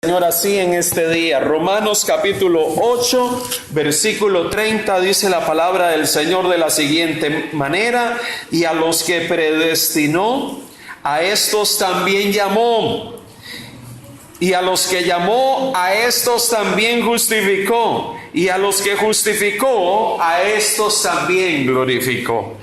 Señor, así en este día. Romanos capítulo 8, versículo 30, dice la palabra del Señor de la siguiente manera: y a los que predestinó, a estos también llamó, y a los que llamó, a estos también justificó, y a los que justificó, a estos también glorificó.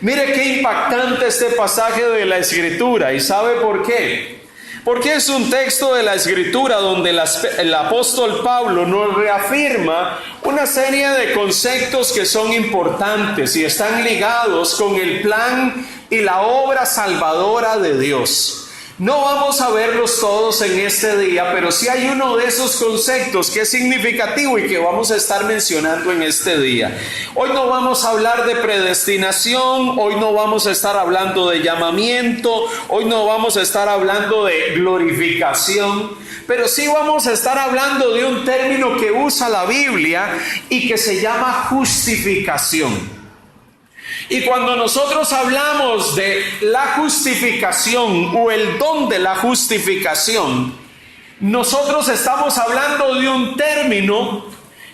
Mire qué impactante este pasaje de la Escritura. ¿Y sabe por qué? Porque es un texto de la Escritura donde el apóstol Pablo nos reafirma una serie de conceptos que son importantes y están ligados con el plan y la obra salvadora de Dios. No vamos a verlos todos en este día, pero sí hay uno de esos conceptos que es significativo y que vamos a estar mencionando en este día. Hoy no vamos a hablar de predestinación, hoy no vamos a estar hablando de llamamiento, hoy no vamos a estar hablando de glorificación, pero sí vamos a estar hablando de un término que usa la Biblia y que se llama justificación. Y cuando nosotros hablamos de la justificación o el don de la justificación, nosotros estamos hablando de un término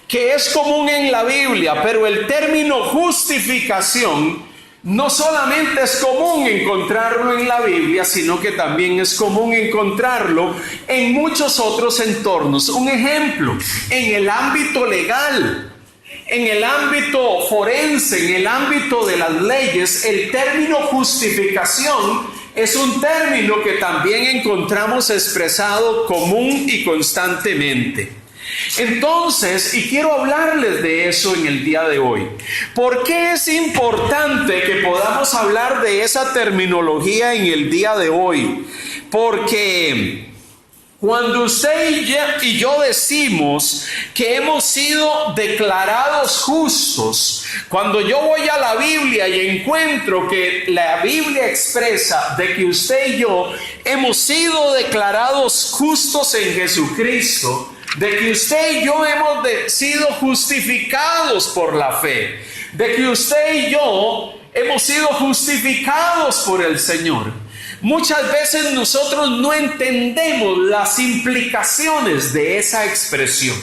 que es común en la Biblia, pero el término justificación no solamente es común encontrarlo en la Biblia, sino que también es común encontrarlo en muchos otros entornos. Un ejemplo, en el ámbito legal. En el ámbito forense, en el ámbito de las leyes, el término justificación es un término que también encontramos expresado común y constantemente. Entonces, y quiero hablarles de eso en el día de hoy. ¿Por qué es importante que podamos hablar de esa terminología en el día de hoy? Porque cuando usted y yo decimos que hemos sido declarados justos, cuando yo voy a la Biblia y encuentro que la Biblia expresa de que usted y yo hemos sido declarados justos en Jesucristo, de que usted y yo hemos sido justificados por la fe, de que usted y yo hemos sido justificados por el Señor. Muchas veces nosotros no entendemos las implicaciones de esa expresión.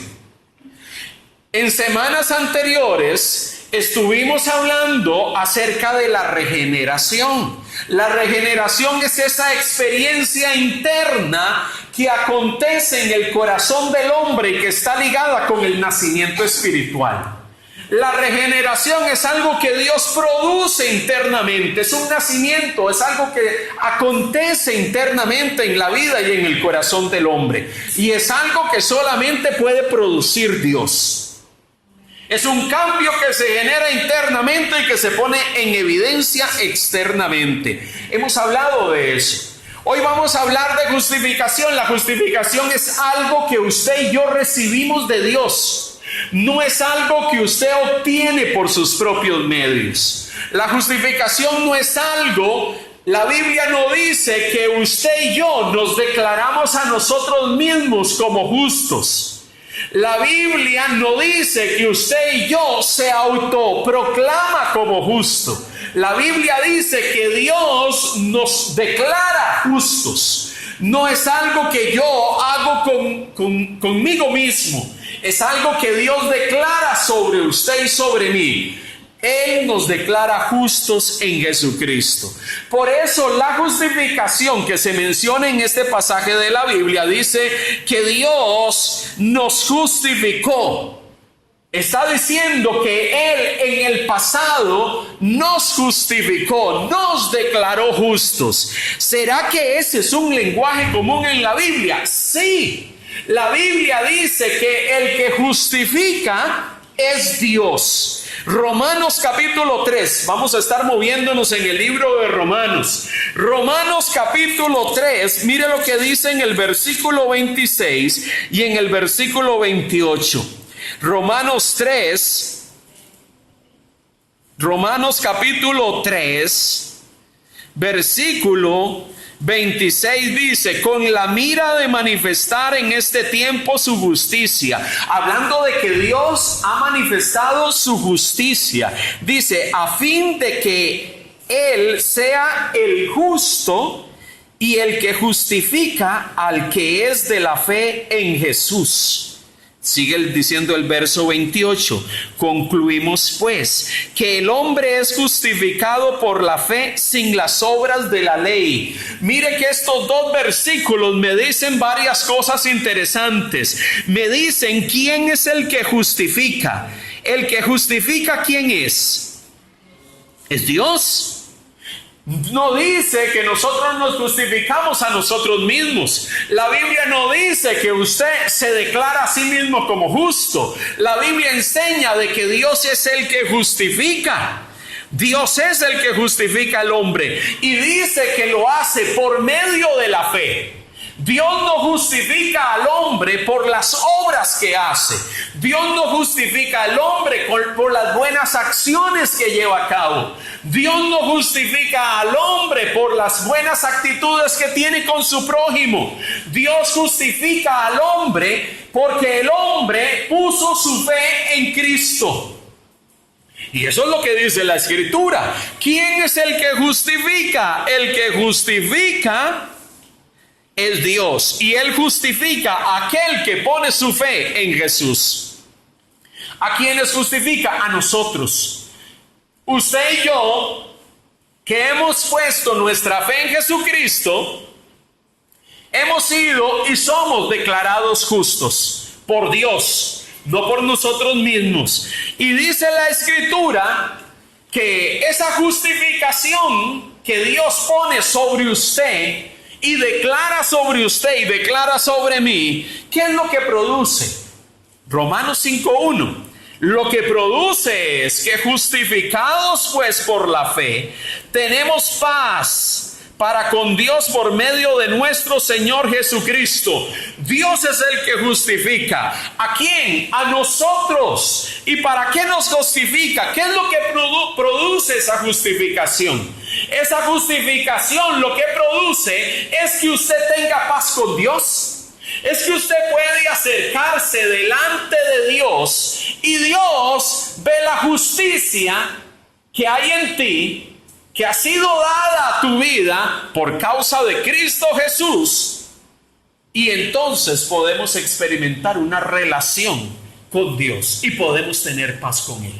En semanas anteriores estuvimos hablando acerca de la regeneración. La regeneración es esa experiencia interna que acontece en el corazón del hombre y que está ligada con el nacimiento espiritual. La regeneración es algo que Dios produce internamente, es un nacimiento, es algo que acontece internamente en la vida y en el corazón del hombre. Y es algo que solamente puede producir Dios. Es un cambio que se genera internamente y que se pone en evidencia externamente. Hemos hablado de eso. Hoy vamos a hablar de justificación. La justificación es algo que usted y yo recibimos de Dios. No es algo que usted obtiene por sus propios medios. La justificación no es algo, la Biblia no dice que usted y yo nos declaramos a nosotros mismos como justos. La Biblia no dice que usted y yo se autoproclama como justo. La Biblia dice que Dios nos declara justos. No es algo que yo hago conmigo mismo. Es algo que Dios declara sobre usted y sobre mí. Él nos declara justos en Jesucristo. Por eso la justificación que se menciona en este pasaje de la Biblia dice que Dios nos justificó. Está diciendo que Él en el pasado nos justificó, nos declaró justos. ¿Será que ese es un lenguaje común en la Biblia? Sí. La Biblia dice que el que justifica es Dios. Romanos capítulo 3, vamos a estar moviéndonos en el libro de Romanos. Romanos capítulo 3, mire lo que dice en el versículo 26 y en el versículo 28. Romanos capítulo 3, versículo 26 dice: con la mira de manifestar en este tiempo su justicia. Hablando de que Dios ha manifestado su justicia. Dice, a fin de que Él sea el justo y el que justifica al que es de la fe en Jesús. Sigue diciendo el verso 28. Concluimos pues que el hombre es justificado por la fe sin las obras de la ley. Mire que estos dos versículos me dicen varias cosas interesantes. Me dicen quién es el que justifica. El que justifica, ¿quién es? Es Dios. No dice que nosotros nos justificamos a nosotros mismos. La Biblia no dice que usted se declara a sí mismo como justo. La Biblia enseña de que Dios es el que justifica. Dios es el que justifica al hombre. Y dice que lo hace por medio de la fe. Dios no justifica al hombre por las obras que hace. Dios no justifica al hombre por las buenas acciones que lleva a cabo. Dios no justifica al hombre por las buenas actitudes que tiene con su prójimo. Dios justifica al hombre porque el hombre puso su fe en Cristo. Y eso es lo que dice la Escritura. ¿Quién es el que justifica? El que justifica es Dios, y Él justifica a aquel que pone su fe en Jesús. ¿A quiénes justifica? A nosotros. Usted y yo, que hemos puesto nuestra fe en Jesucristo, hemos sido y somos declarados justos por Dios, no por nosotros mismos. Y dice la Escritura que esa justificación que Dios pone sobre usted y declara sobre usted y declara sobre mí, ¿qué es lo que produce? Romanos 5:1. Lo que produce es que justificados pues por la fe, tenemos paz para con Dios por medio de nuestro Señor Jesucristo. Dios es el que justifica. ¿A quién? A nosotros. ¿Y para qué nos justifica? ¿Qué es lo que produce esa justificación? Esa justificación lo que produce es que usted tenga paz con Dios. Es que usted puede acercarse delante de Dios y Dios ve la justicia que hay en ti, que ha sido dada a tu vida por causa de Cristo Jesús, y entonces podemos experimentar una relación con Dios y podemos tener paz con Él.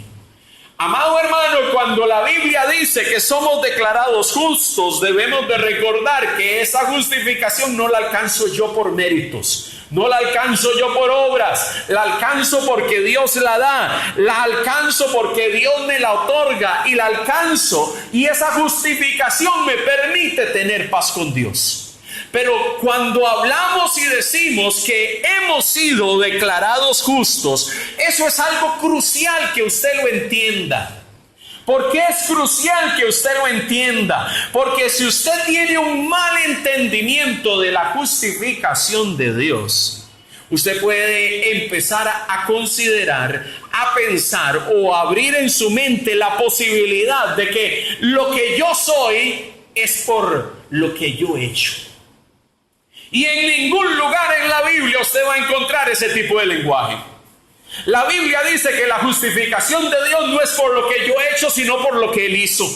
Amado hermano, cuando la Biblia dice que somos declarados justos, debemos de recordar que esa justificación no la alcanzo yo por méritos. No la alcanzo yo por obras, la alcanzo porque Dios la da, la alcanzo porque Dios me la otorga y la alcanzo, y esa justificación me permite tener paz con Dios. Pero cuando hablamos y decimos que hemos sido declarados justos, eso es algo crucial que usted lo entienda. ¿Por qué es crucial que usted lo entienda? Porque si usted tiene un mal entendimiento de la justificación de Dios, usted puede empezar a considerar, a pensar o a abrir en su mente la posibilidad de que lo que yo soy es por lo que yo he hecho. Y en ningún lugar en la Biblia usted va a encontrar ese tipo de lenguaje. La Biblia dice que la justificación de Dios no es por lo que yo he hecho, sino por lo que Él hizo.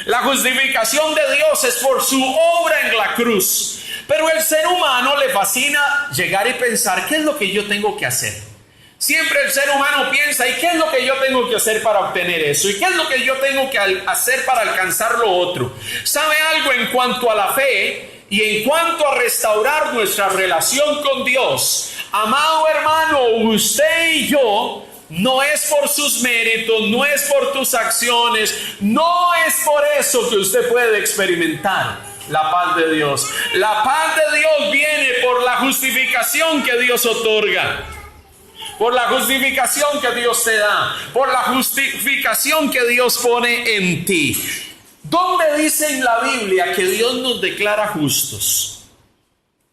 La justificación de Dios es por su obra en la cruz. Pero el ser humano le fascina llegar y pensar, ¿qué es lo que yo tengo que hacer? Siempre el ser humano piensa, ¿y qué es lo que yo tengo que hacer para obtener eso? ¿Y qué es lo que yo tengo que hacer para alcanzar lo otro? ¿Sabe algo en cuanto a la fe? Y en cuanto a restaurar nuestra relación con Dios, amado hermano, usted y yo, no es por sus méritos, no es por tus acciones, no es por eso que usted puede experimentar la paz de Dios. La paz de Dios viene por la justificación que Dios otorga, por la justificación que Dios te da, por la justificación que Dios pone en ti. ¿Dónde dice en la Biblia que Dios nos declara justos?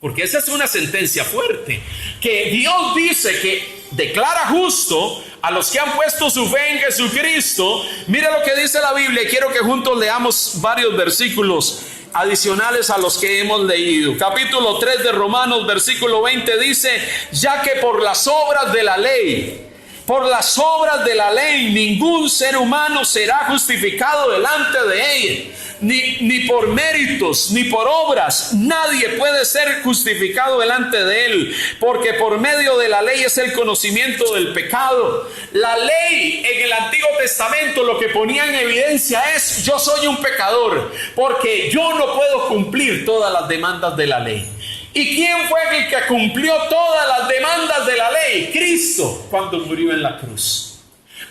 Porque esa es una sentencia fuerte. Que Dios dice que declara justo a los que han puesto su fe en Jesucristo. Mira lo que dice la Biblia. Quiero que juntos leamos varios versículos adicionales a los que hemos leído. Capítulo 3 de Romanos, versículo 20 dice: ya que por las obras de la ley Por las obras de la ley, ningún ser humano será justificado delante de ella. Ni por méritos, ni por obras, nadie puede ser justificado delante de él, porque por medio de la ley es el conocimiento del pecado. La ley en el Antiguo Testamento lo que ponía en evidencia es: yo soy un pecador, porque yo no puedo cumplir todas las demandas de la ley. ¿Y quién fue el que cumplió todas las demandas de la ley? Cristo, cuando murió en la cruz.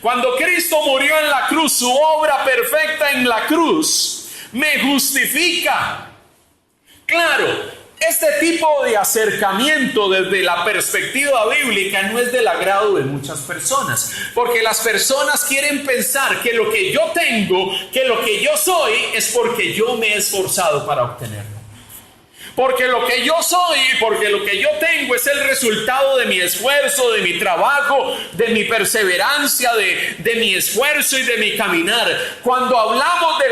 Cuando Cristo murió en la cruz, su obra perfecta en la cruz me justifica. Claro, este tipo de acercamiento desde la perspectiva bíblica no es del agrado de muchas personas, porque las personas quieren pensar que lo que yo tengo, que lo que yo soy, es porque yo me he esforzado para obtenerlo. Porque lo que yo soy, porque lo que yo tengo es el resultado de mi esfuerzo, de mi trabajo, de mi perseverancia, de mi esfuerzo y de mi caminar. Cuando hablamos de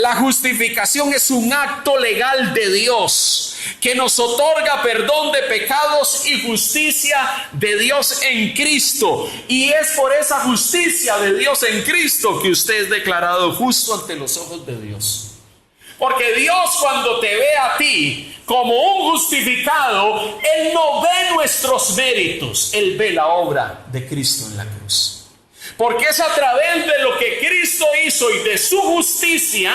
la justificación es un acto legal de Dios que nos otorga perdón de pecados y justicia de Dios en Cristo. Y es por esa justicia de Dios en Cristo que usted es declarado justo ante los ojos de Dios. Porque Dios, cuando te ve a ti como un justificado, Él no ve nuestros méritos, Él ve la obra de Cristo en la cruz. Porque es a través de lo que Cristo hizo y de su justicia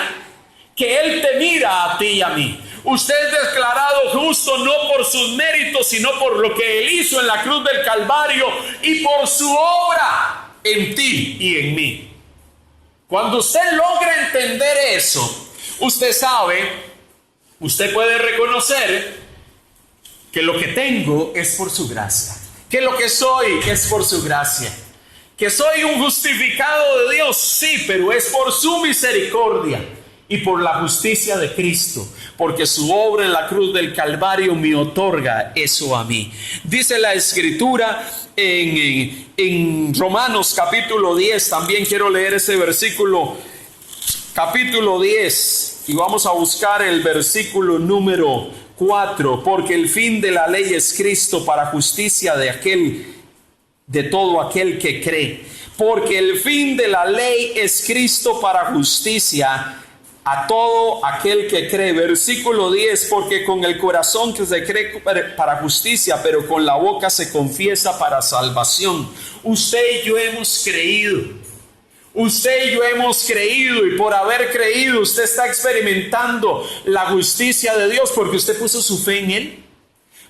que Él te mira a ti y a mí. Usted es declarado justo no por sus méritos, sino por lo que Él hizo en la cruz del Calvario y por su obra en ti y en mí. Cuando usted logra entender eso, usted sabe, usted puede reconocer que lo que tengo es por su gracia, que lo que soy es por su gracia, que soy un justificado de Dios, sí, pero es por su misericordia y por la justicia de Cristo, porque su obra en la cruz del Calvario me otorga eso a mí. Dice la Escritura en Romanos capítulo 10, también quiero leer ese versículo, capítulo 10, y vamos a buscar el versículo número 4. Porque el fin de la ley es Cristo para justicia de todo aquel que cree. Porque el fin de la ley es Cristo para justicia a todo aquel que cree. Versículo 10, porque con el corazón que se cree para justicia, pero con la boca se confiesa para salvación. Usted y yo hemos creído. Usted y yo hemos creído, y por haber creído usted está experimentando la justicia de Dios, porque usted puso su fe en Él,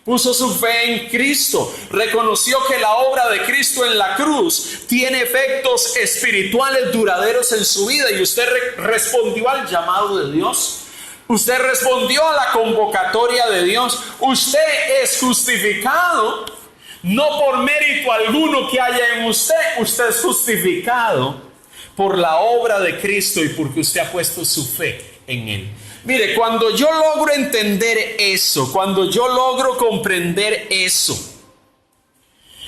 puso su fe en Cristo, reconoció que la obra de Cristo en la cruz tiene efectos espirituales duraderos en su vida, y usted respondió al llamado de Dios. Usted respondió a la convocatoria de Dios. Usted es justificado no por mérito alguno que haya en usted. Usted es justificado por la obra de Cristo y porque usted ha puesto su fe en Él. Mire, cuando yo logro entender eso, cuando yo logro comprender eso,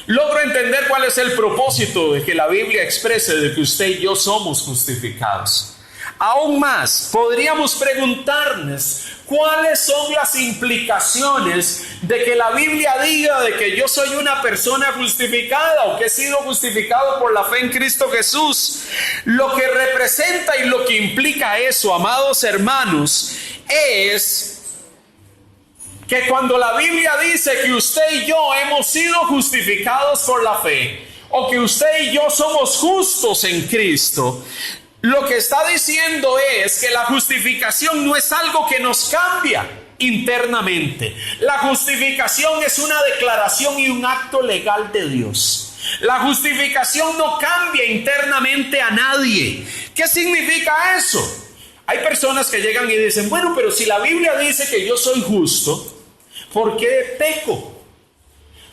logro entender cuál es el propósito de que la Biblia exprese de que usted y yo somos justificados. Aún más, podríamos preguntarnos cuáles son las implicaciones de que la Biblia diga de que yo soy una persona justificada o que he sido justificado por la fe en Cristo Jesús. Lo que representa y lo que implica eso, amados hermanos, es que cuando la Biblia dice que usted y yo hemos sido justificados por la fe, o que usted y yo somos justos en Cristo, lo que está diciendo es que la justificación no es algo que nos cambia internamente. La justificación es una declaración y un acto legal de Dios. La justificación no cambia internamente a nadie. ¿Qué significa eso? Hay personas que llegan y dicen, bueno, pero si la Biblia dice que yo soy justo, ¿por qué peco?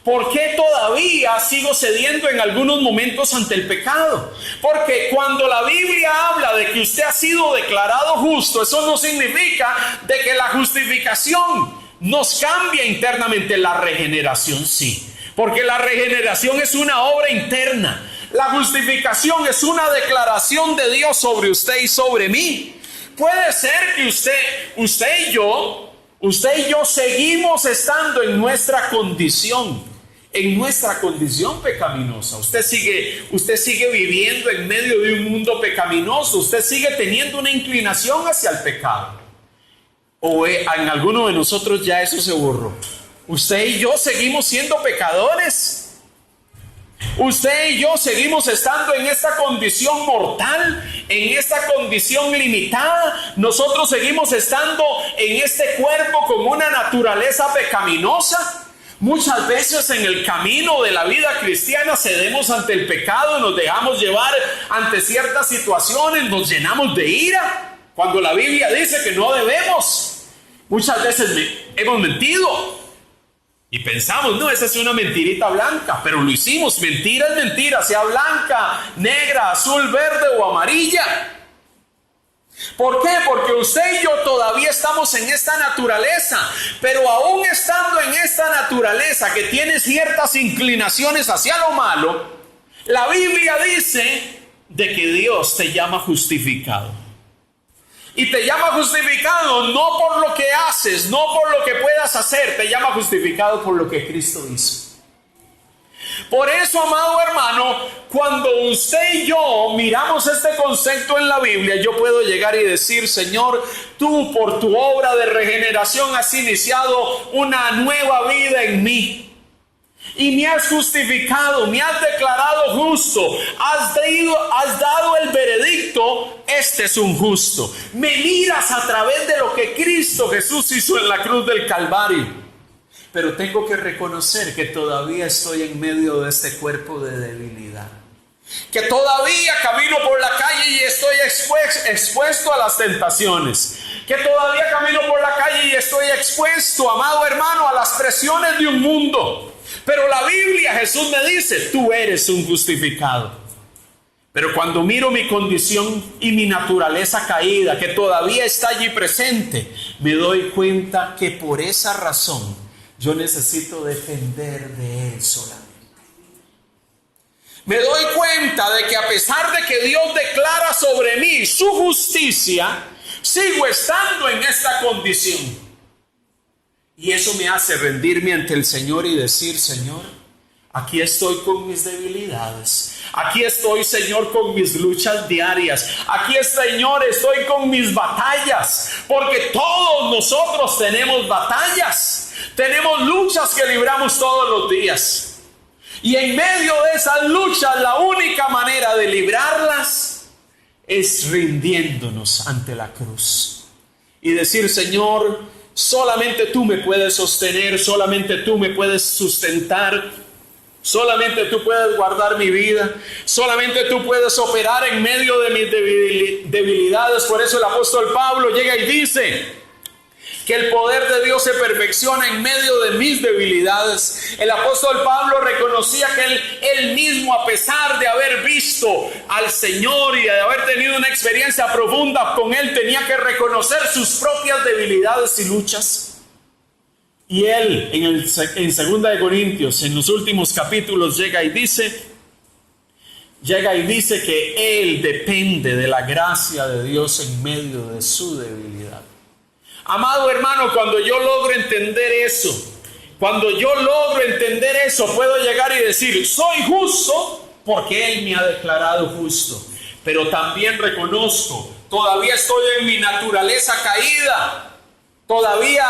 ¿Por qué todavía sigo cediendo en algunos momentos ante el pecado? Porque cuando la Biblia habla de que usted ha sido declarado justo, eso no significa de que la justificación nos cambia internamente. La regeneración sí, porque la regeneración es una obra interna. La justificación es una declaración de Dios sobre usted y sobre mí. Puede ser que usted y yo seguimos estando en nuestra condición, en nuestra condición pecaminosa. Usted sigue viviendo en medio de un mundo pecaminoso. Usted sigue teniendo una inclinación hacia el pecado. O en alguno de nosotros ya eso se borró. Usted y yo seguimos siendo pecadores. Usted y yo seguimos estando en esta condición mortal, en esta condición limitada. Nosotros seguimos estando en este cuerpo con una naturaleza pecaminosa. Muchas veces en el camino de la vida cristiana cedemos ante el pecado, nos dejamos llevar ante ciertas situaciones, nos llenamos de ira, cuando la Biblia dice que no debemos. Muchas veces hemos mentido y pensamos, no, esa es una mentirita blanca, pero lo hicimos. Mentira es mentira, sea blanca, negra, azul, verde o amarilla. ¿Por qué? Porque usted y yo todavía estamos en esta naturaleza, pero aún estando en esta naturaleza que tiene ciertas inclinaciones hacia lo malo, la Biblia dice de que Dios te llama justificado. Y te llama justificado no por lo que haces, no por lo que puedas hacer, te llama justificado por lo que Cristo hizo. Por eso, amado hermano, cuando usted y yo miramos este concepto en la Biblia, yo puedo llegar y decir, Señor, tú por tu obra de regeneración has iniciado una nueva vida en mí. Y me has justificado, me has declarado justo, has dado el veredicto, este es un justo. Me miras a través de lo que Cristo Jesús hizo en la cruz del Calvario. Pero tengo que reconocer que todavía estoy en medio de este cuerpo de debilidad. Que todavía camino por la calle y estoy expuesto a las tentaciones. Que todavía camino por la calle y estoy expuesto, amado hermano, a las presiones de un mundo. Pero la Biblia, Jesús me dice, tú eres un justificado. Pero cuando miro mi condición y mi naturaleza caída, que todavía está allí presente, me doy cuenta que por esa razón yo necesito depender de Él solamente. Me doy cuenta de que a pesar de que Dios declara sobre mí su justicia, sigo estando en esta condición. Y eso me hace rendirme ante el Señor y decir, Señor, aquí estoy con mis debilidades. Aquí estoy, Señor, con mis luchas diarias. Aquí, Señor, estoy con mis batallas. Porque todos nosotros tenemos batallas. Tenemos luchas que libramos todos los días. Y en medio de esas luchas, la única manera de librarlas es rindiéndonos ante la cruz. Y decir, Señor, solamente tú me puedes sostener, solamente tú me puedes sustentar, solamente tú puedes guardar mi vida, solamente tú puedes operar en medio de mis debilidades. Por eso el apóstol Pablo llega y dice que el poder de Dios se perfecciona en medio de mis debilidades. El apóstol Pablo reconocía que él mismo, a pesar de haber visto al Señor y de haber tenido una experiencia profunda con Él, tenía que reconocer sus propias debilidades y luchas. Y él, en 2 de Corintios, en los últimos capítulos, llega y dice que él depende de la gracia de Dios en medio de su debilidad. Amado hermano, cuando yo logro entender eso, puedo llegar y decir, soy justo porque Él me ha declarado justo. Pero también reconozco, todavía estoy en mi naturaleza caída. Todavía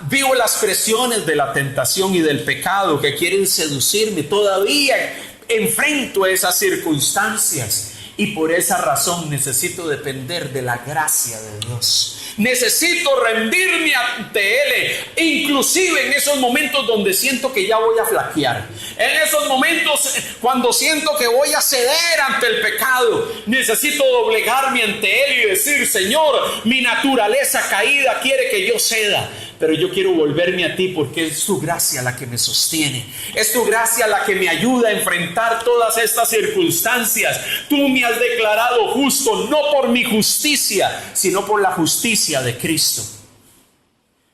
vivo las presiones de la tentación y del pecado que quieren seducirme. Todavía enfrento esas circunstancias. Y por esa razón necesito depender de la gracia de Dios. Necesito rendirme ante Él, inclusive en esos momentos donde siento que ya voy a flaquear. En esos momentos cuando siento que voy a ceder ante el pecado, necesito doblegarme ante Él y decir, Señor, mi naturaleza caída quiere que yo ceda. Pero yo quiero volverme a ti porque es tu gracia la que me sostiene. Es tu gracia la que me ayuda a enfrentar todas estas circunstancias. Tú me has declarado justo, no por mi justicia, sino por la justicia de Cristo.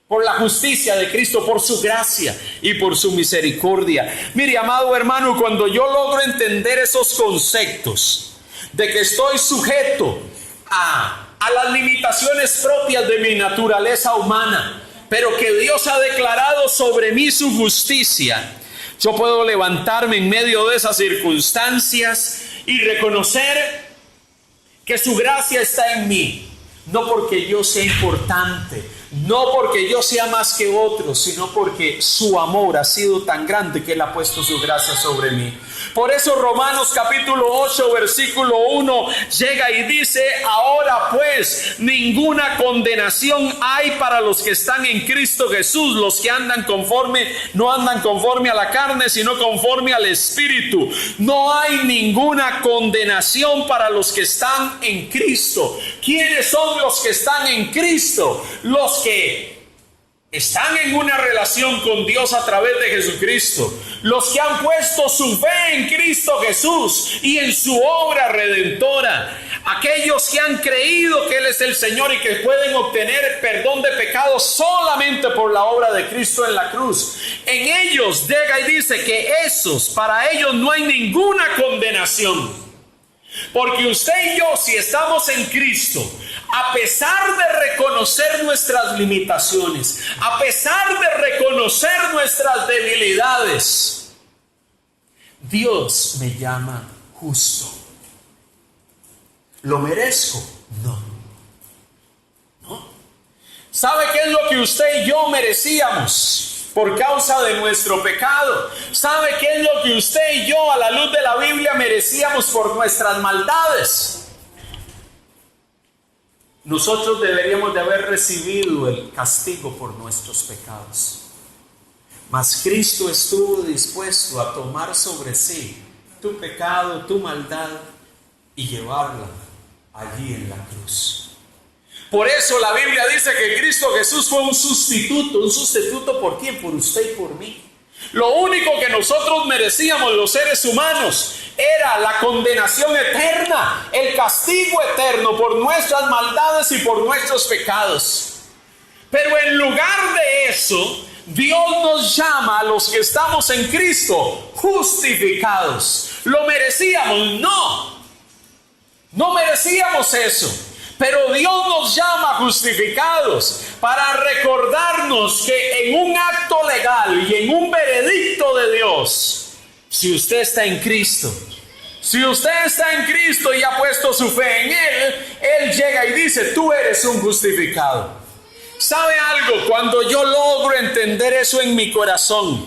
Por la justicia de Cristo, por su gracia y por su misericordia. Mire, amado hermano, cuando yo logro entender esos conceptos de que estoy sujeto a las limitaciones propias de mi naturaleza humana, pero que Dios ha declarado sobre mí su justicia, Yo puedo levantarme en medio de esas circunstancias y reconocer que su gracia está en mí. No porque yo sea importante, no porque yo sea más que otros, sino porque su amor ha sido tan grande que Él ha puesto su gracia sobre mí. Por eso Romanos capítulo 8 versículo 1 llega y dice: ahora pues ninguna condenación hay para los que están en Cristo Jesús, los que no andan conforme a la carne, sino conforme al Espíritu. No hay ninguna condenación para los que están en Cristo. ¿Quiénes son los que están en Cristo? Los que están en una relación con Dios a través de Jesucristo, los que han puesto su fe en Cristo Jesús y en su obra redentora, aquellos que han creído que Él es el Señor y que pueden obtener perdón de pecados solamente por la obra de Cristo en la cruz. En ellos llega y dice que para ellos no hay ninguna condenación. Porque usted y yo, si estamos en Cristo, a pesar de reconocer nuestras limitaciones, a pesar de reconocer nuestras debilidades, Dios me llama justo. ¿Lo merezco? No. ¿No? ¿Sabe qué es lo que usted y yo merecíamos por causa de nuestro pecado? ¿Sabe qué es lo que usted y yo, a la luz de la Biblia, merecíamos por nuestras maldades? Nosotros deberíamos de haber recibido el castigo por nuestros pecados. Mas Cristo estuvo dispuesto a tomar sobre sí tu pecado, tu maldad, y llevarla allí en la cruz. Por eso la Biblia dice que Cristo Jesús fue un sustituto ¿por quién? Por usted y por mí. Lo único que nosotros merecíamos, los seres humanos, era la condenación eterna, el castigo eterno por nuestras maldades y por nuestros pecados. Pero en lugar de eso, Dios nos llama a los que estamos en Cristo justificados. ¿Lo merecíamos? No merecíamos eso. Pero Dios nos llama justificados para recordarnos que en un acto legal y en un veredicto de Dios, si usted está en Cristo, y ha puesto su fe en Él llega y dice: tú eres un justificado. ¿Sabe algo? Cuando yo logro entender eso en mi corazón,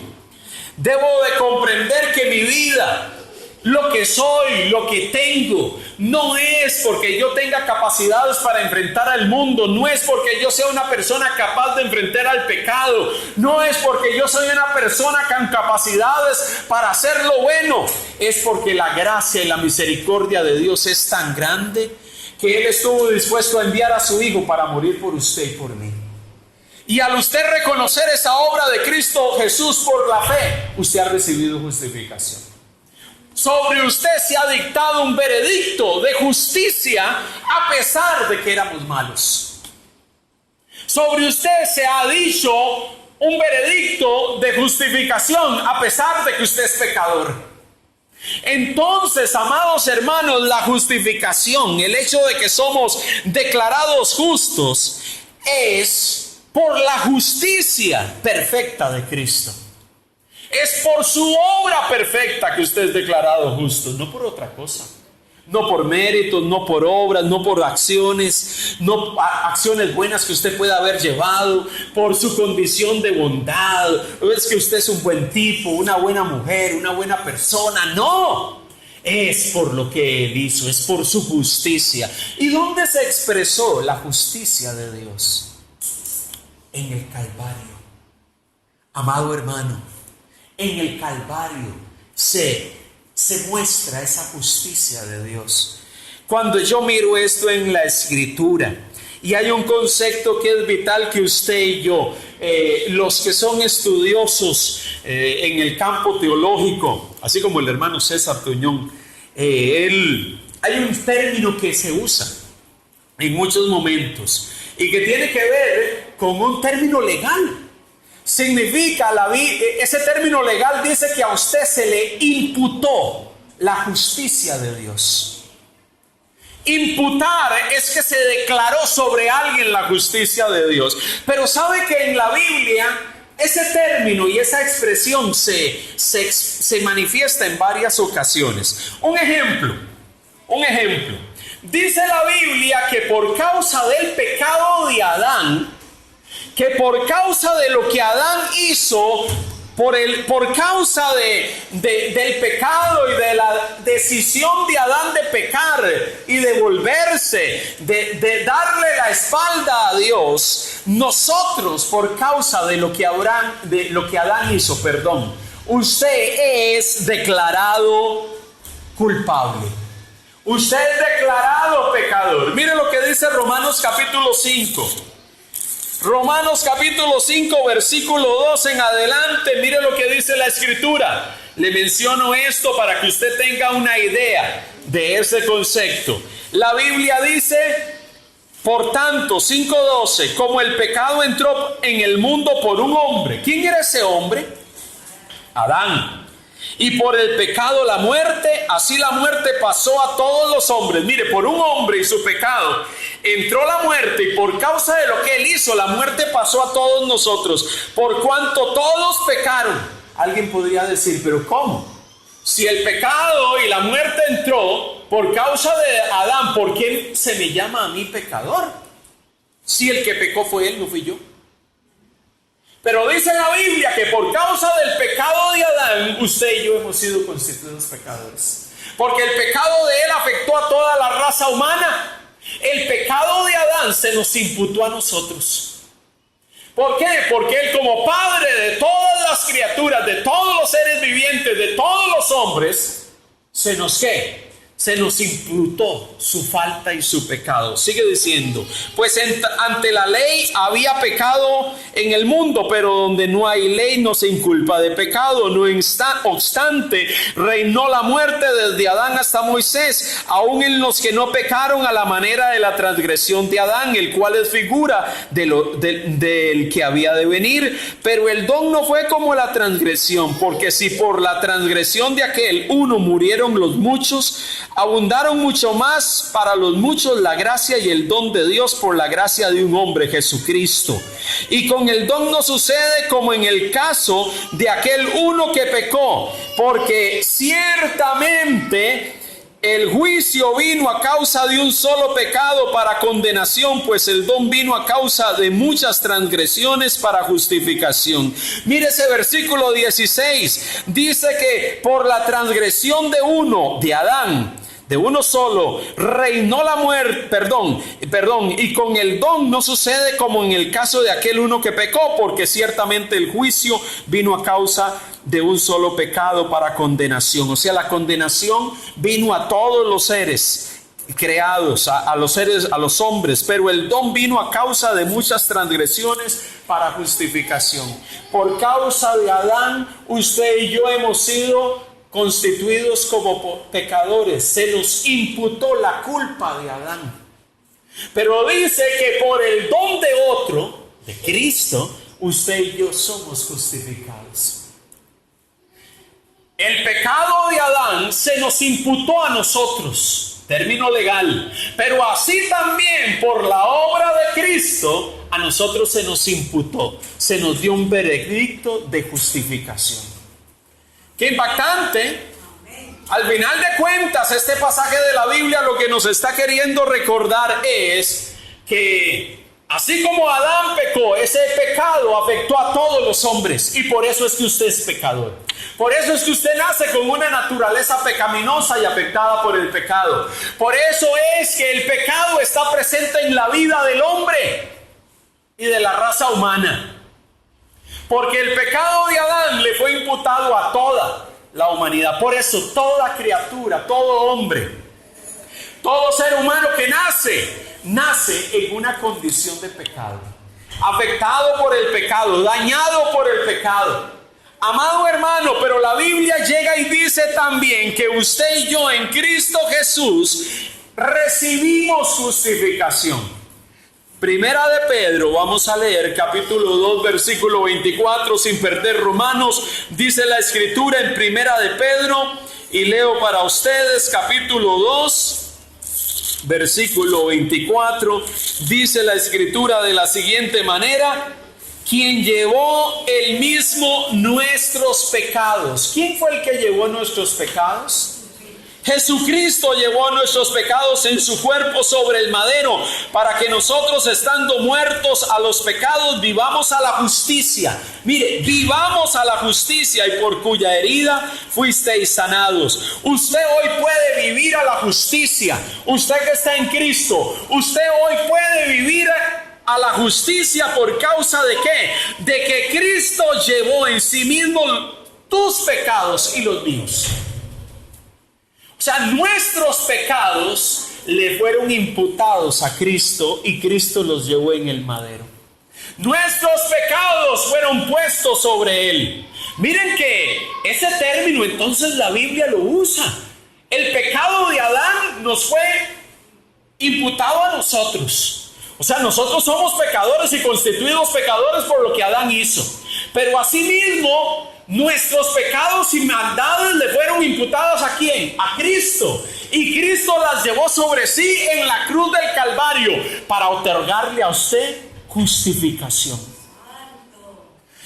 debo de comprender que mi vida, lo que soy, lo que tengo, no es porque yo tenga capacidades para enfrentar al mundo, no es porque yo sea una persona capaz de enfrentar al pecado, no es porque yo soy una persona con capacidades para hacer lo bueno, es porque la gracia y la misericordia de Dios es tan grande que Él estuvo dispuesto a enviar a su Hijo para morir por usted y por mí. Y al usted reconocer esa obra de Cristo Jesús por la fe, usted ha recibido justificación. Sobre usted se ha dictado un veredicto de justicia a pesar de que éramos malos. Sobre usted se ha dicho un veredicto de justificación a pesar de que usted es pecador. Entonces, amados hermanos, la justificación, el hecho de que somos declarados justos, es por la justicia perfecta de Cristo. Es por su obra perfecta que usted es declarado justo, no por otra cosa. No por méritos, no por obras, no por acciones buenas que usted pueda haber llevado, por su condición de bondad. No es que usted es un buen tipo, una buena mujer, una buena persona. No, es por lo que Él hizo, es por su justicia. ¿Y dónde se expresó la justicia de Dios? En el Calvario. Amado hermano, en el Calvario se muestra esa justicia de Dios. Cuando yo miro esto en la Escritura, y hay un concepto que es vital que usted y yo, los que son estudiosos en el campo teológico, así como el hermano César Tuñón, hay un término que se usa en muchos momentos y que tiene que ver con un término legal. Significa, ese término legal dice que a usted se le imputó la justicia de Dios. Imputar es que se declaró sobre alguien la justicia de Dios. Pero sabe que en la Biblia Ese término y esa expresión se manifiesta en varias ocasiones. Un ejemplo. Dice la Biblia que por causa del pecado de Adán, que por causa de lo que Adán hizo, por causa del pecado y de la decisión de Adán de pecar y de volverse, de darle la espalda a Dios, nosotros, por causa de lo que Adán hizo, usted es declarado culpable. Usted es declarado pecador. Mire lo que dice Romanos capítulo 5. Romanos capítulo 5, versículo 2 en adelante. Mire lo que dice la Escritura. Le menciono esto para que usted tenga una idea de ese concepto. La Biblia dice, por tanto, 5:12, como el pecado entró en el mundo por un hombre. ¿Quién era ese hombre? Adán. Y por el pecado la muerte, así la muerte pasó a todos los hombres. Mire, por un hombre y su pecado entró la muerte, y por causa de lo que él hizo, la muerte pasó a todos nosotros, por cuanto todos pecaron. Alguien podría decir, pero ¿cómo? Si el pecado y la muerte entró por causa de Adán, ¿por qué se me llama a mí pecador? Si el que pecó fue él, no fui yo. Pero dice la Biblia que por causa del pecado de Adán, usted y yo hemos sido constituidos pecadores. Porque el pecado de él afectó a toda la raza humana. El pecado de Adán se nos imputó a nosotros. ¿Por qué? Porque él, como padre de todas las criaturas, de todos los seres vivientes, de todos los hombres, se nos imputó su falta y su pecado. Sigue diciendo, pues ante la ley había pecado en el mundo, pero donde no hay ley no se inculpa de pecado. No obstante, reinó la muerte desde Adán hasta Moisés, aun en los que no pecaron a la manera de la transgresión de Adán, el cual es figura del que había de venir. Pero el don no fue como la transgresión, porque si por la transgresión de aquel uno murieron los muchos, abundaron mucho más para los muchos la gracia y el don de Dios por la gracia de un hombre, Jesucristo. Y con el don no sucede como en el caso de aquel uno que pecó, porque ciertamente el juicio vino a causa de un solo pecado para condenación, pues el don vino a causa de muchas transgresiones para justificación. Mire ese versículo 16, dice que por la transgresión de uno, de Adán, de uno solo, reinó la muerte, y con el don no sucede como en el caso de aquel uno que pecó, porque ciertamente el juicio vino a causa de un solo pecado para condenación. O sea, la condenación vino a todos los seres creados, a los hombres, pero el don vino a causa de muchas transgresiones para justificación. Por causa de Adán, usted y yo hemos sido constituidos como pecadores. Se nos imputó la culpa de Adán. Pero dice que por el don de otro, de Cristo, usted y yo somos justificados. El pecado de Adán se nos imputó a nosotros, término legal, pero así también por la obra de Cristo a nosotros se nos imputó, se nos dio un veredicto de justificación. ¡Qué impactante! Al final de cuentas, este pasaje de la Biblia lo que nos está queriendo recordar es que así como Adán pecó, ese pecado afectó a todos los hombres, y por eso es que usted es pecador. Por eso es que usted nace con una naturaleza pecaminosa y afectada por el pecado. Por eso es que el pecado está presente en la vida del hombre y de la raza humana. Porque el pecado de Adán le fue imputado a toda la humanidad. Por eso toda criatura, todo hombre, todo ser humano que nace en una condición de pecado. Afectado por el pecado, dañado por el pecado. Amado hermano, pero la Biblia llega y dice también que usted y yo en Cristo Jesús recibimos justificación. Primera de Pedro, vamos a leer capítulo 2, versículo 24, sin perder Romanos, dice la Escritura en Primera de Pedro, y leo para ustedes capítulo 2, versículo 24, dice la Escritura de la siguiente manera: quien llevó el mismo nuestros pecados. ¿Quién fue el que llevó nuestros pecados? Jesucristo llevó nuestros pecados en su cuerpo sobre el madero, para que nosotros, estando muertos a los pecados, vivamos a la justicia. Mire, vivamos a la justicia, y por cuya herida fuisteis sanados. Usted hoy puede vivir a la justicia. Usted que está en Cristo, usted hoy puede vivir a la justicia. ¿Por causa de qué? De que Cristo llevó en sí mismo tus pecados y los míos. O sea, nuestros pecados le fueron imputados a Cristo y Cristo los llevó en el madero. Nuestros pecados fueron puestos sobre Él. Miren que ese término entonces la Biblia lo usa. El pecado de Adán nos fue imputado a nosotros. O sea, nosotros somos pecadores y constituidos pecadores por lo que Adán hizo. Pero asimismo, nuestros pecados y maldades le fueron imputados ¿a quién? A Cristo. Y Cristo las llevó sobre sí en la cruz del Calvario para otorgarle a usted justificación.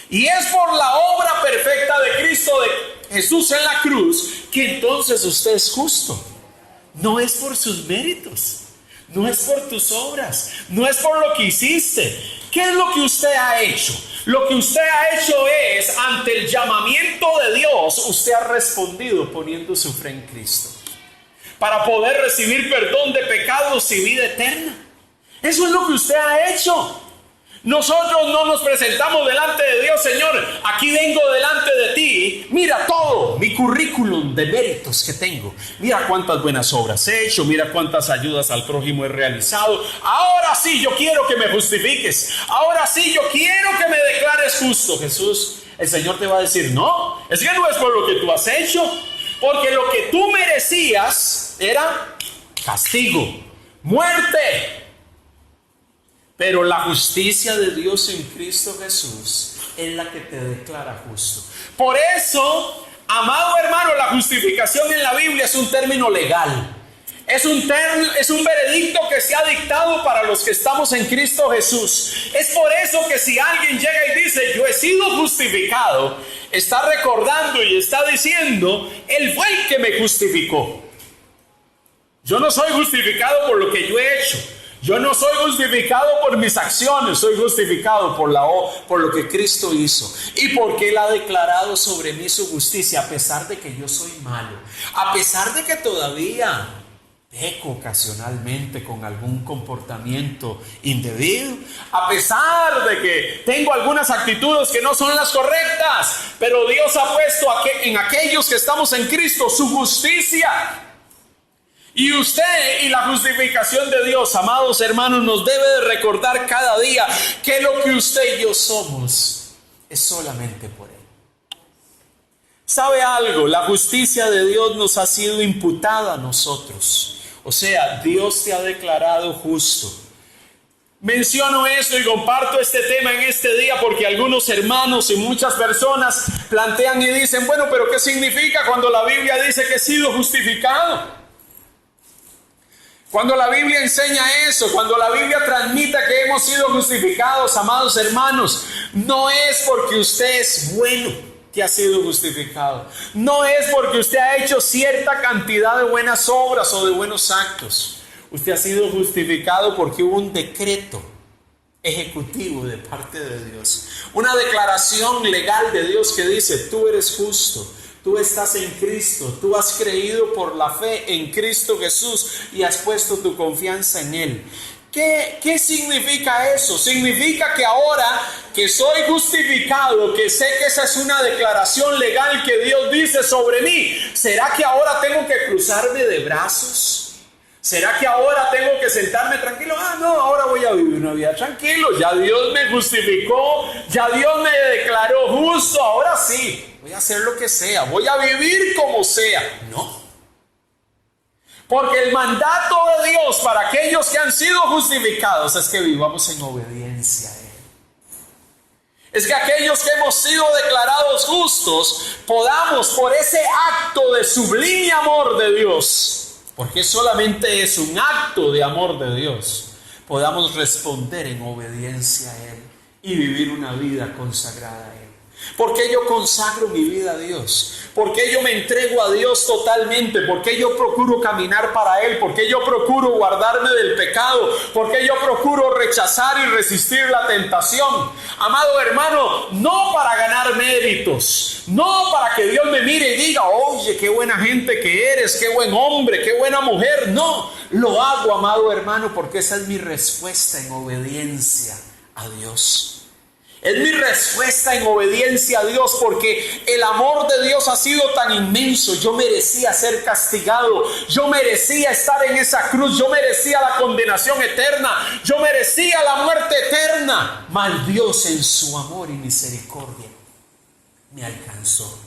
Y es por la obra perfecta de Cristo, de Jesús en la cruz, que entonces usted es justo. No es por sus méritos, no es por tus obras, no es por lo que hiciste. ¿Qué es lo que usted ha hecho? Lo que usted ha hecho es, ante el llamamiento de Dios, usted ha respondido poniendo su fe en Cristo, para poder recibir perdón de pecados y vida eterna. Eso es lo que usted ha hecho. Nosotros no nos presentamos delante de Dios: Señor, aquí vengo delante de ti, mira todo mi currículum de méritos que tengo, mira cuántas buenas obras he hecho, mira cuántas ayudas al prójimo he realizado. Ahora sí yo quiero que me justifiques, ahora sí yo quiero que me declares justo. Jesús, el Señor te va a decir: no, es que no es por lo que tú has hecho, porque lo que tú merecías era castigo, muerte. Pero la justicia de Dios en Cristo Jesús es la que te declara justo. Por eso, amado hermano, la justificación en la Biblia es un término legal. Es un veredicto que se ha dictado para los que estamos en Cristo Jesús. Es por eso que si alguien llega y dice: yo he sido justificado, está recordando y está diciendo: Él fue el que me justificó. Yo no soy justificado por lo que yo he hecho. Yo no soy justificado por mis acciones, soy justificado por lo que Cristo hizo. Y porque Él ha declarado sobre mí su justicia, a pesar de que yo soy malo, a pesar de que todavía peco ocasionalmente con algún comportamiento indebido, a pesar de que tengo algunas actitudes que no son las correctas, pero Dios ha puesto en aquellos que estamos en Cristo su justicia. Y usted y la justificación de Dios, amados hermanos, nos debe de recordar cada día que lo que usted y yo somos es solamente por Él. ¿Sabe algo? La justicia de Dios nos ha sido imputada a nosotros. O sea, Dios te ha declarado justo. Menciono esto y comparto este tema en este día porque algunos hermanos y muchas personas plantean y dicen: bueno, pero ¿qué significa cuando la Biblia dice que he sido justificado? Cuando la Biblia enseña eso, cuando la Biblia transmite que hemos sido justificados, amados hermanos, no es porque usted es bueno que ha sido justificado. No es porque usted ha hecho cierta cantidad de buenas obras o de buenos actos. Usted ha sido justificado porque hubo un decreto ejecutivo de parte de Dios. Una declaración legal de Dios que dice: tú eres justo. Tú estás en Cristo, tú has creído por la fe en Cristo Jesús y has puesto tu confianza en Él. ¿Qué significa eso? Significa que ahora que soy justificado, que sé que esa es una declaración legal que Dios dice sobre mí, ¿será que ahora tengo que cruzarme de brazos? ¿Será que ahora tengo que sentarme tranquilo? No, ahora voy a vivir una vida tranquilo. Ya Dios me justificó, ya Dios me declaró justo, ahora sí. Voy a hacer lo que sea, voy a vivir como sea. No. Porque el mandato de Dios para aquellos que han sido justificados es que vivamos en obediencia a Él. Es que aquellos que hemos sido declarados justos podamos, por ese acto de sublime amor de Dios, porque solamente es un acto de amor de Dios, podamos responder en obediencia a Él y vivir una vida consagrada a Él. ¿Por qué yo consagro mi vida a Dios? ¿Por qué yo me entrego a Dios totalmente? ¿Por qué yo procuro caminar para Él? ¿Por qué yo procuro guardarme del pecado? ¿Por qué yo procuro rechazar y resistir la tentación? Amado hermano, no para ganar méritos, no para que Dios me mire y diga, oye, qué buena gente que eres, qué buen hombre, qué buena mujer. No, lo hago, amado hermano, porque esa es mi respuesta en obediencia a Dios. Es mi respuesta en obediencia a Dios, porque el amor de Dios ha sido tan inmenso. Yo merecía ser castigado, yo merecía estar en esa cruz, yo merecía la condenación eterna, yo merecía la muerte eterna. Mas Dios en su amor y misericordia me alcanzó.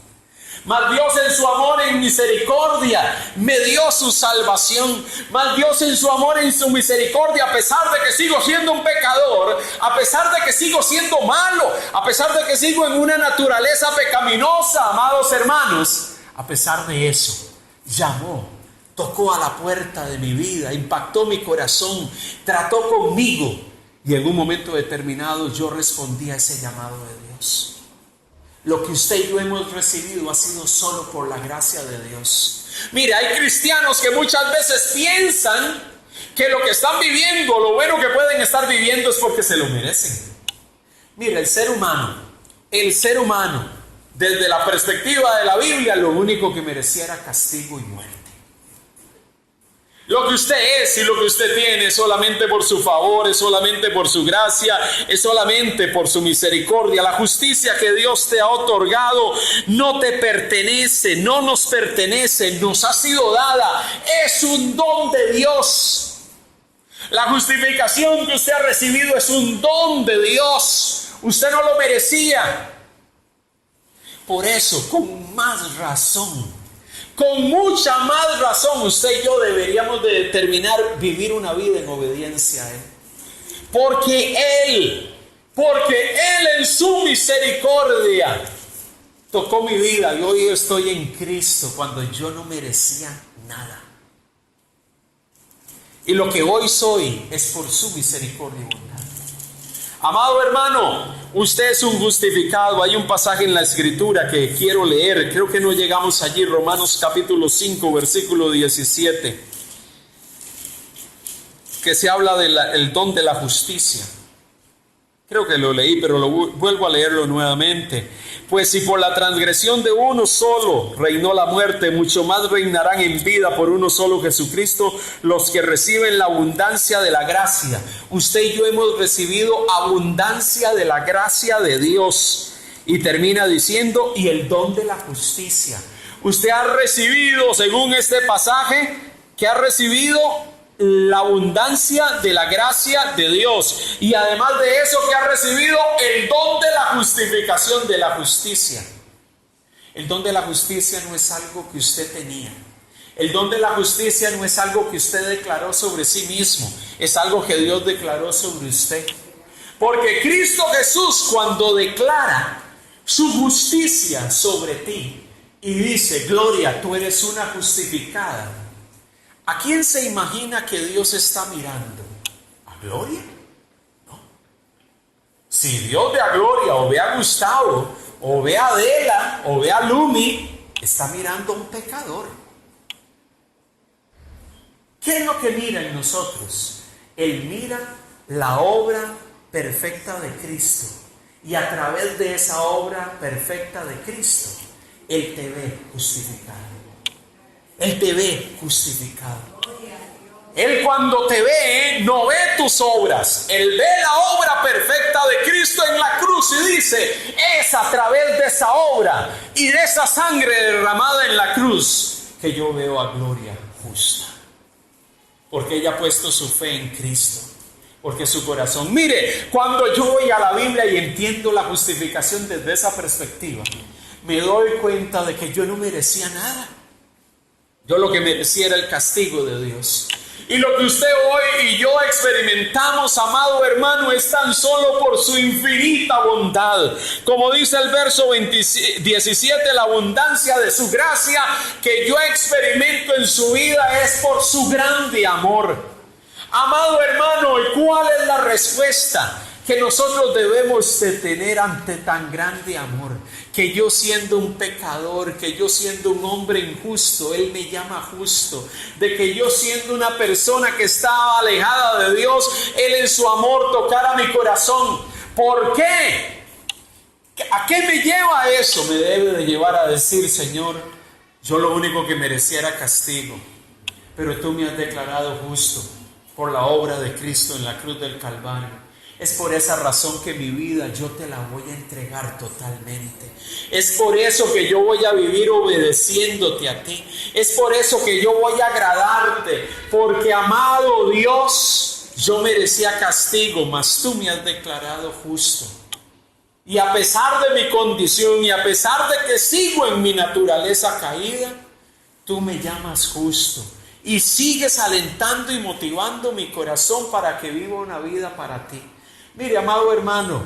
Mas Dios en su amor y misericordia me dio su salvación. Mas Dios en su amor y su misericordia, a pesar de que sigo siendo un pecador, a pesar de que sigo siendo malo, a pesar de que sigo en una naturaleza pecaminosa, amados hermanos, a pesar de eso, llamó, tocó a la puerta de mi vida, impactó mi corazón, trató conmigo, y en un momento determinado yo respondí a ese llamado de Dios. Lo que usted y yo hemos recibido ha sido solo por la gracia de Dios. Mire, hay cristianos que muchas veces piensan que lo que están viviendo, lo bueno que pueden estar viviendo es porque se lo merecen. Mire, el ser humano, desde la perspectiva de la Biblia, lo único que merecía era castigo y muerte. Lo que usted es y lo que usted tiene es solamente por su favor, es solamente por su gracia, es solamente por su misericordia. La justicia que Dios te ha otorgado no te pertenece, no nos pertenece, nos ha sido dada. Es un don de Dios. La justificación que usted ha recibido es un don de Dios. Usted no lo merecía. Por eso, con más razón, con mucha más razón, usted y yo deberíamos de determinar vivir una vida en obediencia a Él. Porque Él en su misericordia tocó mi vida y hoy estoy en Cristo cuando yo no merecía nada. Y lo que hoy soy es por su misericordia y bondad. Amado hermano, usted es un justificado. Hay un pasaje en la Escritura que quiero leer. Creo que no llegamos allí. Romanos capítulo 5, versículo 17. Que se habla del don de la justicia. Creo que lo leí, pero vuelvo a leerlo nuevamente. Pues si por la transgresión de uno solo reinó la muerte, mucho más reinarán en vida por uno solo, Jesucristo, los que reciben la abundancia de la gracia. Usted y yo hemos recibido abundancia de la gracia de Dios. Y termina diciendo, y el don de la justicia. Usted ha recibido, según este pasaje, que ha recibido la abundancia de la gracia de Dios, y además de eso que ha recibido el don de la justificación, de la justicia. El don de la justicia no es algo que usted tenía. El don de la justicia no es algo que usted declaró sobre sí mismo, es algo que Dios declaró sobre usted. Porque Cristo Jesús, cuando declara su justicia sobre ti y dice, Gloria, tú eres una justificada, ¿a quién se imagina que Dios está mirando? ¿A Gloria? No. Si Dios ve a Gloria, o ve a Gustavo, o ve a Adela, o ve a Lumi, está mirando a un pecador. ¿Qué es lo que mira en nosotros? Él mira la obra perfecta de Cristo. Y a través de esa obra perfecta de Cristo, Él te ve justificado. Él te ve justificado. Él cuando te ve, no ve tus obras. Él ve la obra perfecta de Cristo en la cruz y dice, es a través de esa obra y de esa sangre derramada en la cruz que yo veo a Gloria justa. Porque ella ha puesto su fe en Cristo. Porque su corazón, mire, cuando yo voy a la Biblia y entiendo la justificación desde esa perspectiva, me doy cuenta de que yo no merecía nada. Yo lo que merecía era el castigo de Dios. Y lo que usted hoy y yo experimentamos, amado hermano, es tan solo por su infinita bondad. Como dice el verso 17, la abundancia de su gracia que yo experimento en su vida es por su grande amor. Amado hermano, ¿y cuál es la respuesta que nosotros debemos de tener ante tan grande amor, que yo siendo un pecador, que yo siendo un hombre injusto, Él me llama justo, de que yo siendo una persona que estaba alejada de Dios, Él en su amor tocara mi corazón. ¿Por qué? ¿A qué me lleva eso? Me debe de llevar a decir: Señor, yo lo único que merecía era castigo, pero tú me has declarado justo por la obra de Cristo en la cruz del Calvario. Es por esa razón que mi vida yo te la voy a entregar totalmente. Es por eso que yo voy a vivir obedeciéndote a ti. Es por eso que yo voy a agradarte. Porque, amado Dios, yo merecía castigo, mas tú me has declarado justo. Y a pesar de mi condición y a pesar de que sigo en mi naturaleza caída, tú me llamas justo. Y sigues alentando y motivando mi corazón para que viva una vida para ti. Mire, amado hermano,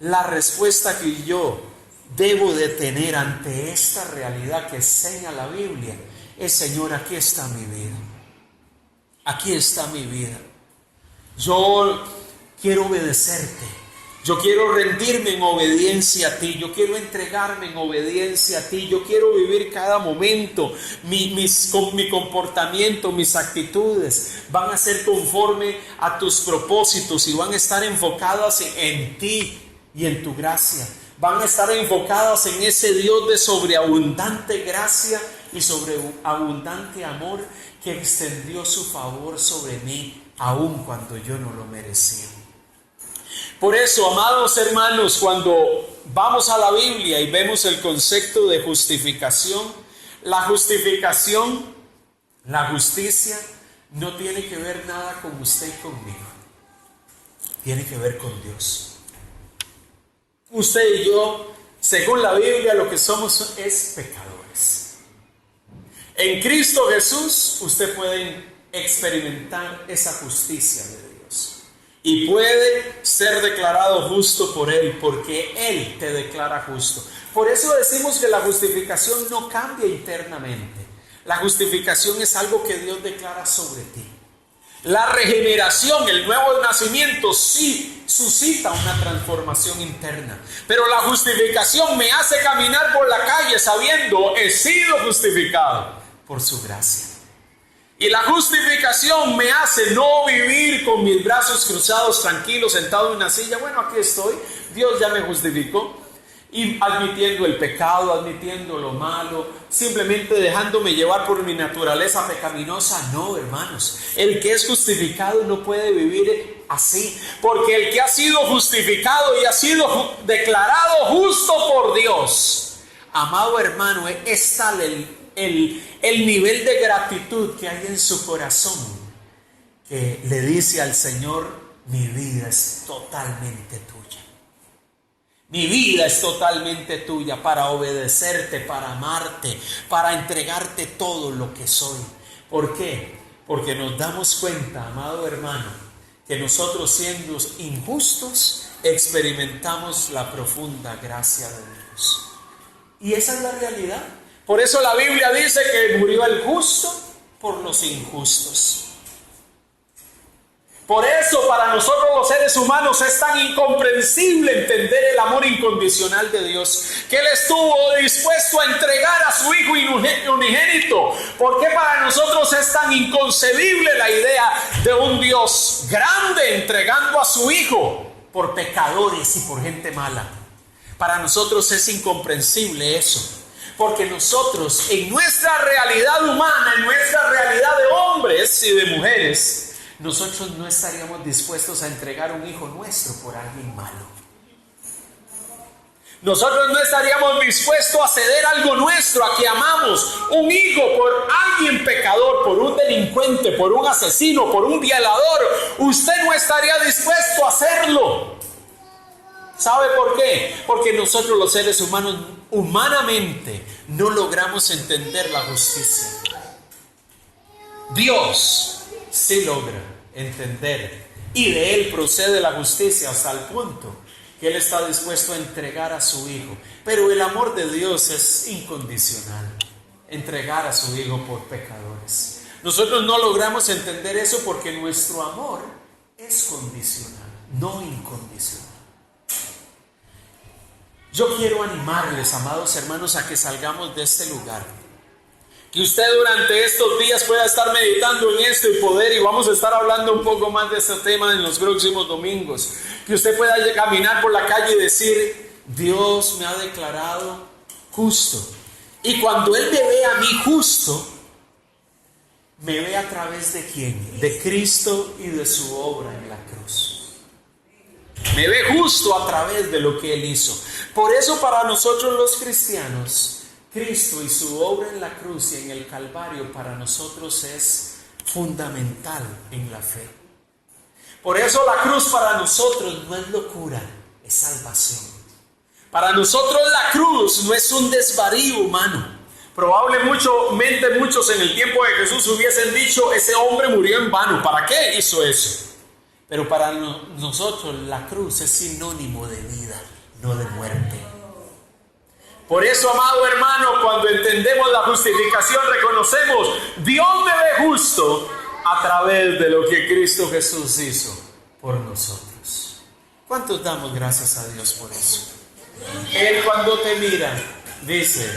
la respuesta que yo debo de tener ante esta realidad que enseña la Biblia es: Señor, aquí está mi vida. Aquí está mi vida. Yo quiero obedecerte. Yo quiero rendirme en obediencia a ti. Yo quiero entregarme en obediencia a ti. Yo quiero vivir cada momento. Mi comportamiento, mis actitudes van a ser conforme a tus propósitos y van a estar enfocadas en ti y en tu gracia. Van a estar enfocadas en ese Dios de sobreabundante gracia y sobreabundante amor que extendió su favor sobre mí, aun cuando yo no lo merecía. Por eso, amados hermanos, cuando vamos a la Biblia y vemos el concepto de justificación, la justicia no tiene que ver nada con usted y conmigo. Tiene que ver con Dios. Usted y yo, según la Biblia, lo que somos es pecadores. En Cristo Jesús, usted puede experimentar esa justicia de Dios. Y puede ser declarado justo por Él, porque Él te declara justo. Por eso decimos que la justificación no cambia internamente. La justificación es algo que Dios declara sobre ti. La regeneración, el nuevo nacimiento, sí suscita una transformación interna. Pero la justificación me hace caminar por la calle sabiendo: he sido justificado por su gracia. Y la justificación me hace no vivir con mis brazos cruzados, tranquilo, sentado en una silla. Bueno, aquí estoy, Dios ya me justificó. Y admitiendo el pecado, admitiendo lo malo, simplemente dejándome llevar por mi naturaleza pecaminosa. No, hermanos, el que es justificado no puede vivir así. Porque el que ha sido justificado y ha sido declarado justo por Dios, amado hermano, es tal el nivel de gratitud que hay en su corazón, que le dice al Señor: mi vida es totalmente tuya. Mi vida es totalmente tuya, para obedecerte, para amarte, para entregarte todo lo que soy. ¿Por qué? Porque nos damos cuenta, amado hermano, que nosotros, siendo injustos, experimentamos la profunda gracia de Dios. Y esa es la realidad. Por eso la Biblia dice que murió el justo por los injustos. Por eso para nosotros los seres humanos es tan incomprensible entender el amor incondicional de Dios, que Él estuvo dispuesto a entregar a su Hijo unigénito. Porque para nosotros es tan inconcebible la idea de un Dios grande entregando a su Hijo por pecadores y por gente mala. Para nosotros es incomprensible eso. Porque nosotros, en nuestra realidad humana, en nuestra realidad de hombres y de mujeres, nosotros no estaríamos dispuestos a entregar un hijo nuestro por alguien malo. Nosotros no estaríamos dispuestos a ceder algo nuestro, a que amamos, un hijo por alguien pecador, por un delincuente, por un asesino, por un violador. Usted no estaría dispuesto a hacerlo. ¿Sabe por qué? Porque nosotros los seres humanos humanamente no logramos entender la justicia. Dios sí logra entender, y de Él procede la justicia hasta el punto que Él está dispuesto a entregar a su Hijo. Pero el amor de Dios es incondicional, entregar a su Hijo por pecadores. Nosotros no logramos entender eso porque nuestro amor es condicional. no incondicional. Yo quiero animarles, amados hermanos, a que salgamos de este lugar. Que usted durante estos días pueda estar meditando en esto y vamos a estar hablando un poco más de este tema en los próximos domingos. Que usted pueda caminar por la calle y decir: Dios me ha declarado justo. Y cuando Él me ve a mí justo, me ve a través de ¿quién? De Cristo y de su obra en la cruz. Me ve justo a través de lo que Él hizo. Por eso para nosotros los cristianos, Cristo y su obra en la cruz y en el Calvario para nosotros es fundamental en la fe. Por eso la cruz para nosotros no es locura, es salvación. Para nosotros la cruz no es un desvarío humano. Probablemente muchos en el tiempo de Jesús hubiesen dicho: ese hombre murió en vano, ¿para qué hizo eso? Pero para nosotros la cruz es sinónimo de vida, no de muerte. Por eso, amado hermano, cuando entendemos la justificación, reconocemos: Dios me ve justo a través de lo que Cristo Jesús hizo por nosotros. ¿Cuántos damos gracias a Dios por eso? Él, cuando te mira, dice: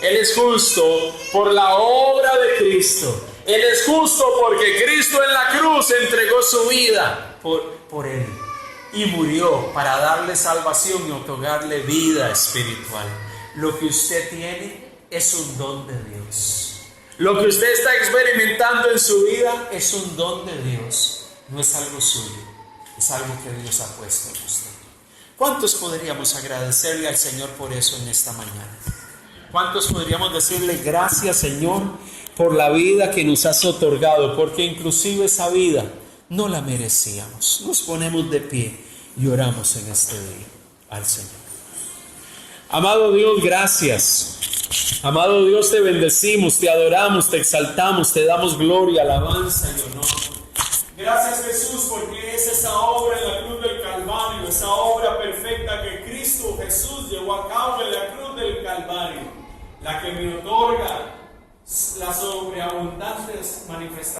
Él es justo por la obra de Cristo. Él es justo porque Cristo en la cruz entregó su vida por Él y murió para darle salvación y otorgarle vida espiritual. Lo que usted tiene es un don de Dios. Lo que usted está experimentando en su vida es un don de Dios. No es algo suyo, es algo que Dios ha puesto en usted. ¿Cuántos podríamos agradecerle al Señor por eso en esta mañana? ¿Cuántos podríamos decirle: gracias, Señor, por la vida que nos has otorgado? Porque inclusive esa vida no la merecíamos. Nos ponemos de pie y oramos en este día al Señor. Amado Dios, gracias. Amado Dios, te bendecimos, te adoramos, te exaltamos, te damos gloria, alabanza y honor. Gracias, Jesús, porque es esa obra en la cruz del Calvario, esa obra perfecta que Cristo Jesús llevó a cabo en la cruz del Calvario, la que me otorga las sobreabundantes manifestaciones